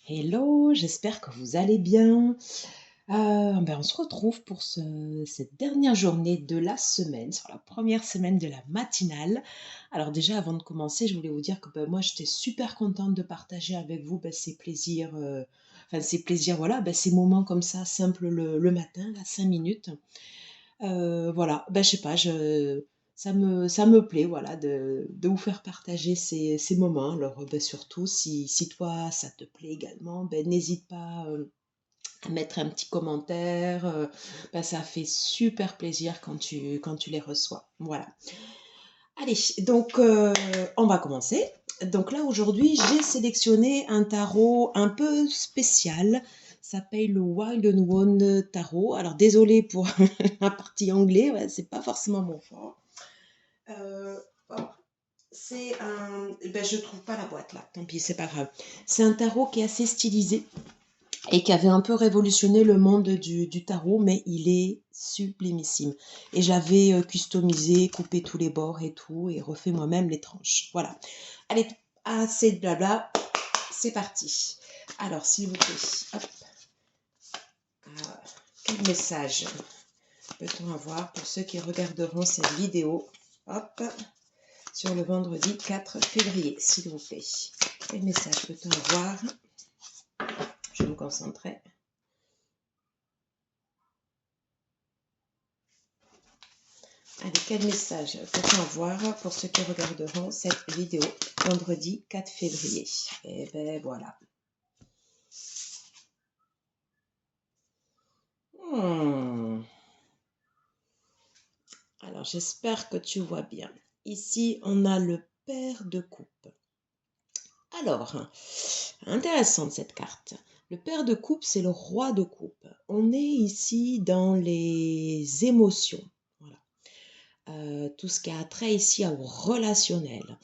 Hello, j'espère que vous allez bien. On se retrouve pour cette dernière journée de la semaine, sur la première semaine de la matinale. Alors déjà, avant de commencer, je voulais vous dire que moi, j'étais super contente de partager avec vous ces plaisirs, voilà, ces moments comme ça, simples le matin, là, 5 minutes. Voilà, je sais pas, ça me plaît, voilà, de vous faire partager ces moments. Alors, surtout, si toi, ça te plaît également, n'hésite pas à mettre un petit commentaire. Ça fait super plaisir quand tu les reçois. Voilà. Allez, donc, on va commencer. Donc là, aujourd'hui, j'ai sélectionné un tarot un peu spécial. Ça s'appelle le Wild and One Tarot. Alors, désolé pour la partie anglais, ouais, c'est pas forcément mon fort. Oh, je trouve pas la boîte là, tant pis, c'est pas grave. C'est un tarot qui est assez stylisé et qui avait un peu révolutionné le monde du tarot, mais il est sublimissime. Et j'avais customisé, coupé tous les bords et tout, et refait moi-même les tranches. Voilà. Allez, assez de blabla, c'est parti. Alors, s'il vous plaît, hop, quel message peut-on avoir pour ceux qui regarderont cette vidéo, hop, sur le vendredi 4 février, s'il vous plaît. Quel message peut-on avoir? Je vais me concentrer. Allez, quel message peut-on avoir pour ceux qui regarderont cette vidéo vendredi 4 février? Et ben voilà. Alors, j'espère que tu vois bien. Ici, on a le pair de coupe. Alors, intéressante cette carte. Le pair de coupe, c'est le roi de coupe. On est ici dans les émotions. Voilà. Tout ce qui a trait ici au relationnel.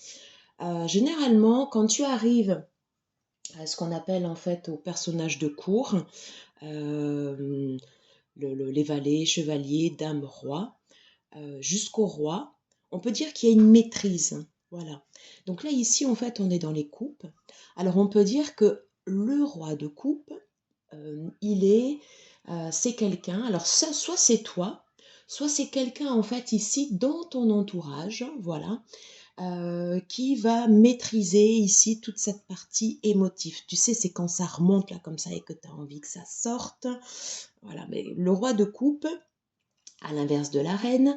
Généralement, quand tu arrives à ce qu'on appelle en fait au personnage de cour, euh, les valets, chevaliers, dames, rois, jusqu'au roi, on peut dire qu'il y a une maîtrise. Voilà. Donc là, ici, en fait, on est dans les coupes. Alors, on peut dire que le roi de coupe, c'est quelqu'un, alors ça, soit c'est toi, soit c'est quelqu'un, en fait, ici, dans ton entourage, voilà, qui va maîtriser ici toute cette partie émotive. Tu sais, c'est quand ça remonte là comme ça et que tu as envie que ça sorte. Voilà, mais le roi de coupe, à l'inverse de la reine,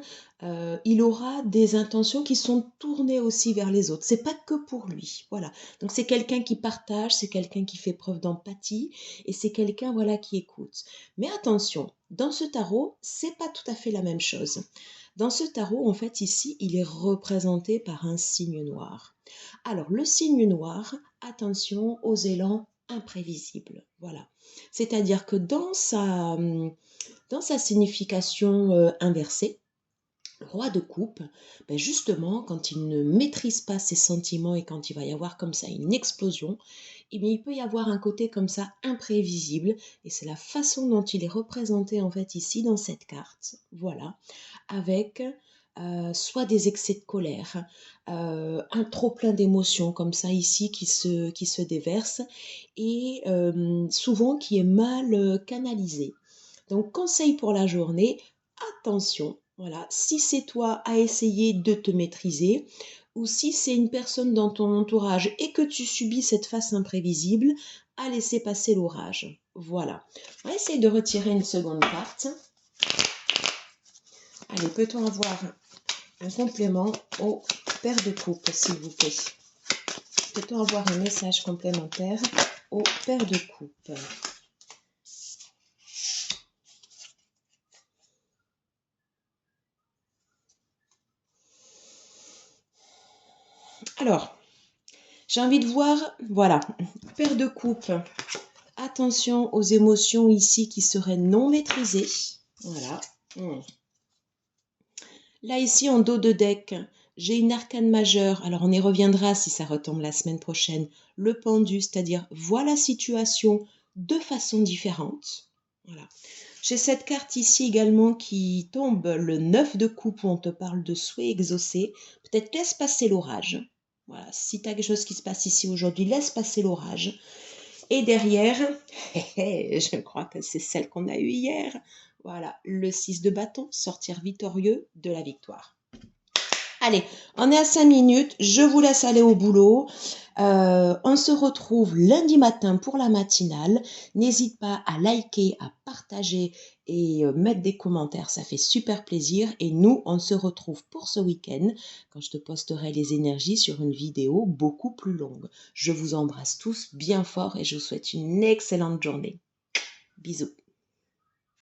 il aura des intentions qui sont tournées aussi vers les autres. C'est pas que pour lui, voilà. Donc c'est quelqu'un qui partage, c'est quelqu'un qui fait preuve d'empathie et c'est quelqu'un voilà qui écoute. Mais attention, dans ce tarot, c'est pas tout à fait la même chose. Dans ce tarot, en fait, ici, il est représenté par un signe noir. Alors le signe noir, attention aux élans imprévisibles, voilà. C'est-à-dire que dans sa signification inversée, le roi de coupe, justement, quand il ne maîtrise pas ses sentiments et quand il va y avoir comme ça une explosion, il peut y avoir un côté comme ça imprévisible et c'est la façon dont il est représenté en fait ici dans cette carte. Voilà, avec soit des excès de colère, un trop plein d'émotions comme ça ici qui se déverse et souvent qui est mal canalisé. Donc, conseil pour la journée, attention, voilà, si c'est toi à essayer de te maîtriser ou si c'est une personne dans ton entourage et que tu subis cette face imprévisible, à laisser passer l'orage. Voilà. On va essayer de retirer une seconde carte. Allez, peut-on avoir un complément au pair de coupe, s'il vous plaît? Peut-on avoir un message complémentaire au pair de coupe? Alors, j'ai envie de voir, voilà, paire de coupe. Attention aux émotions ici qui seraient non maîtrisées. Voilà. Là, ici, en dos de deck, j'ai une arcane majeure. Alors, on y reviendra si ça retombe la semaine prochaine. Le pendu, c'est-à-dire, vois la situation de façon différente. Voilà. J'ai cette carte ici également qui tombe, le 9 de coupe, où on te parle de souhait exaucé. Peut-être laisse passer l'orage. Voilà, si tu as quelque chose qui se passe ici aujourd'hui, laisse passer l'orage. Et derrière, je crois que c'est celle qu'on a eue hier. Voilà, le 6 de bâton, sortir victorieux de la victoire. Allez, on est à 5 minutes, je vous laisse aller au boulot. On se retrouve lundi matin pour la matinale. N'hésite pas à liker, à partager et mettre des commentaires, ça fait super plaisir. Et nous, on se retrouve pour ce week-end quand je te posterai les énergies sur une vidéo beaucoup plus longue. Je vous embrasse tous bien fort et je vous souhaite une excellente journée. Bisous.